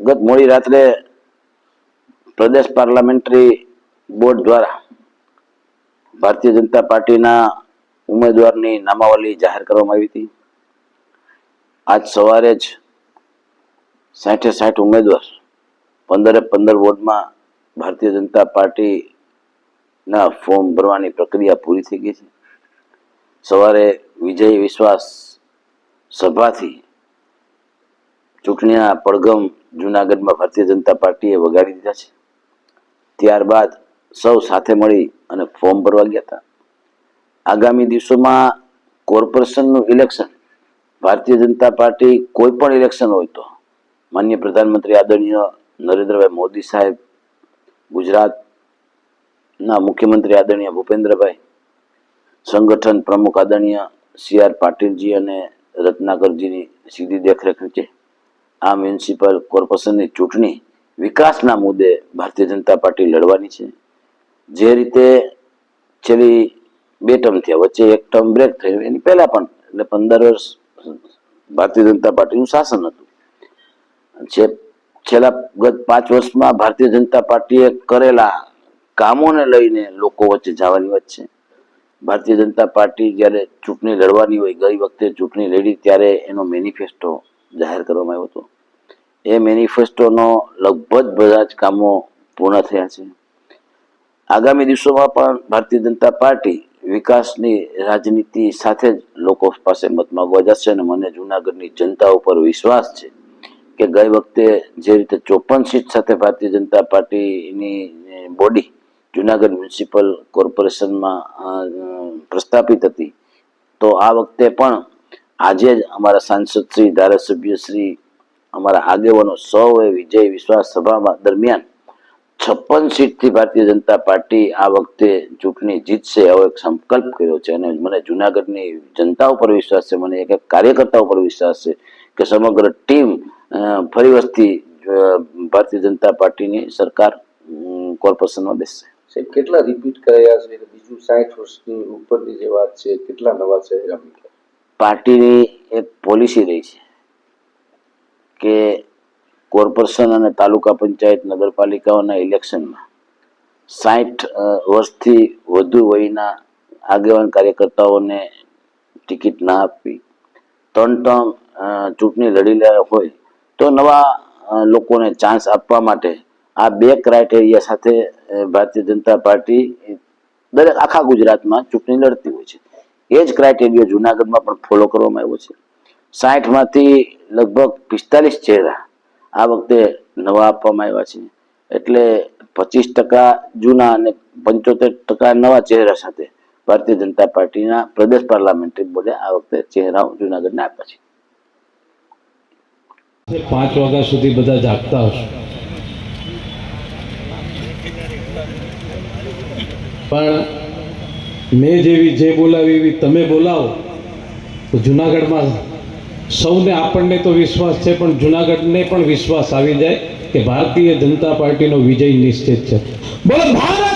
ગત મોડી રાત્રે પ્રદેશ પાર્લામેન્ટરી બોર્ડ દ્વારા ભારતીય જનતા પાર્ટીના ઉમેદવારની નામાવલી જાહેર કરવામાં આવી હતી. આજ સવારે જ 60 ઉમેદવાર 15 વોર્ડમાં ભારતીય જનતા પાર્ટીના ફોર્મ ભરવાની પ્રક્રિયા પૂરી થઈ ગઈ છે. સવારે વિજય વિશ્વાસ સભાથી ચૂંટણીના પડઘમ જૂનાગઢમાં ભારતીય જનતા પાર્ટીએ વગાડી દીધા છે. ત્યારબાદ સૌ સાથે મળી અને ફોર્મ ભરવા ગયા હતા. આગામી દિવસોમાં કોર્પોરેશનનું ઇલેક્શન ભારતીય જનતા પાર્ટી કોઈ પણ ઇલેક્શન હોય તો માનનીય પ્રધાનમંત્રી આદરણીય નરેન્દ્રભાઈ મોદી સાહેબ, ગુજરાતના મુખ્યમંત્રી આદરણીય ભૂપેન્દ્રભાઈ, સંગઠન પ્રમુખ આદરણીય CR પાટીલજી અને રત્નાકરજીની સીધી દેખરેખ નીચે આ મ્યુનિસિપલ કોર્પોરેશનની ચૂંટણી વિકાસના મુદ્દે ભારતીય જનતા પાર્ટી લડવાની છે. જે રીતે છેલ્લી 2 ટર્મ થયા, વચ્ચે એક ટર્મ બ્રેક થયું, એની પહેલા પણ એટલે 15 વર્ષ ભારતીય જનતા પાર્ટીનું શાસન હતું. છેલ્લા ગત 5 વર્ષમાં ભારતીય જનતા પાર્ટીએ કરેલા કામોને લઈને લોકો વચ્ચે જવાની વાત છે. ભારતીય જનતા પાર્ટી જ્યારે ચૂંટણી લડવાની હોય, ગઈ વખતે ચૂંટણી લડી ત્યારે એનો મેનિફેસ્ટો જાહેર કરવામાં આવ્યો હતો. એ મેનિફેસ્ટોનો લગભગ બધા જ કામો પૂર્ણ થયા છે. આગામી દિવસોમાં પણ ભારતીય જનતા પાર્ટી વિકાસની રાજનીતિ સાથે જ લોકો પાસે મત માંગવા જશે અને મને જૂનાગઢની જનતા ઉપર વિશ્વાસ છે કે ગઈ વખતે જે રીતે 54 સીટ સાથે ભારતીય જનતા પાર્ટીની બોડી જૂનાગઢ મ્યુનિસિપલ કોર્પોરેશનમાં પ્રસ્થાપિત હતી, તો આ વખતે પણ આજે જ અમારા સાંસદ શ્રી, ધારાસભ્ય શ્રી, અમારા આગેવાનો સૌએ વિજય વિશ્વાસ સભા દરમિયાન 56 સીટથી ભારતીય જનતા પાર્ટી આ વખતે ચૂંટણી જીતશે એવો એક સંકલ્પ કર્યો છે. અને મને જૂનાગઢની જનતા ઉપર વિશ્વાસ છે, મને એક કાર્યકર્તા ઉપર વિશ્વાસ છે કે સમગ્ર ટીમ ફરી વખત ભારતીય જનતા પાર્ટીની સરકાર કોર્પોરેશનમાં બેસશે. કેટલા રિપીટ કરાયા છે? બીજું 60 વર્ષની ઉપરની જે વાત છે, કેટલા નવા ચહેરા? પાર્ટીની એક પોલિસી રહી છે કે કોર્પોરેશન અને તાલુકા પંચાયત નગરપાલિકાઓના ઇલેક્શનમાં 60 વર્ષથી વધુ વયના આગેવાન કાર્યકર્તાઓને ટિકિટ ના આપવી. 3 ટર્મ ચૂંટણી લડી રહ્યા હોય તો નવા લોકોને ચાન્સ આપવા માટે આ 2 ક્રાઇટેરિયા સાથે ભારતીય જનતા પાર્ટી દરેક આખા ગુજરાતમાં ચૂંટણી લડતી હોય છે. એ જ ક્રાઇટેરિયા જૂનાગઢમાં પણ ફોલો કરવામાં આવ્યો છે. 60 માંથી લગભગ 45 ચહેરા આ વખતે નવા આપવામાં આવ્યા છે. એટલે 25% જૂના અને 75% નવા ચહેરા સાથે ભારતીય જનતા પાર્ટીના પ્રદેશ પાર્લામેન્ટરી બોર્ડે આ વખતે ચહેરાઓ જૂનાગઢને આપ્યા છે. 5 વાગ્યા સુધી બધા જાગતા હશે, પણ મેં જેવી જે બોલાવી એવી તમે બોલાવો તો જુનાગઢમાં સૌને, આપણને તો વિશ્વાસ છે પણ જુનાગઢને પણ વિશ્વાસ આવી જાય કે ભારતીય જનતા પાર્ટીનો વિજય નિશ્ચિત છે. બોલો ભારત!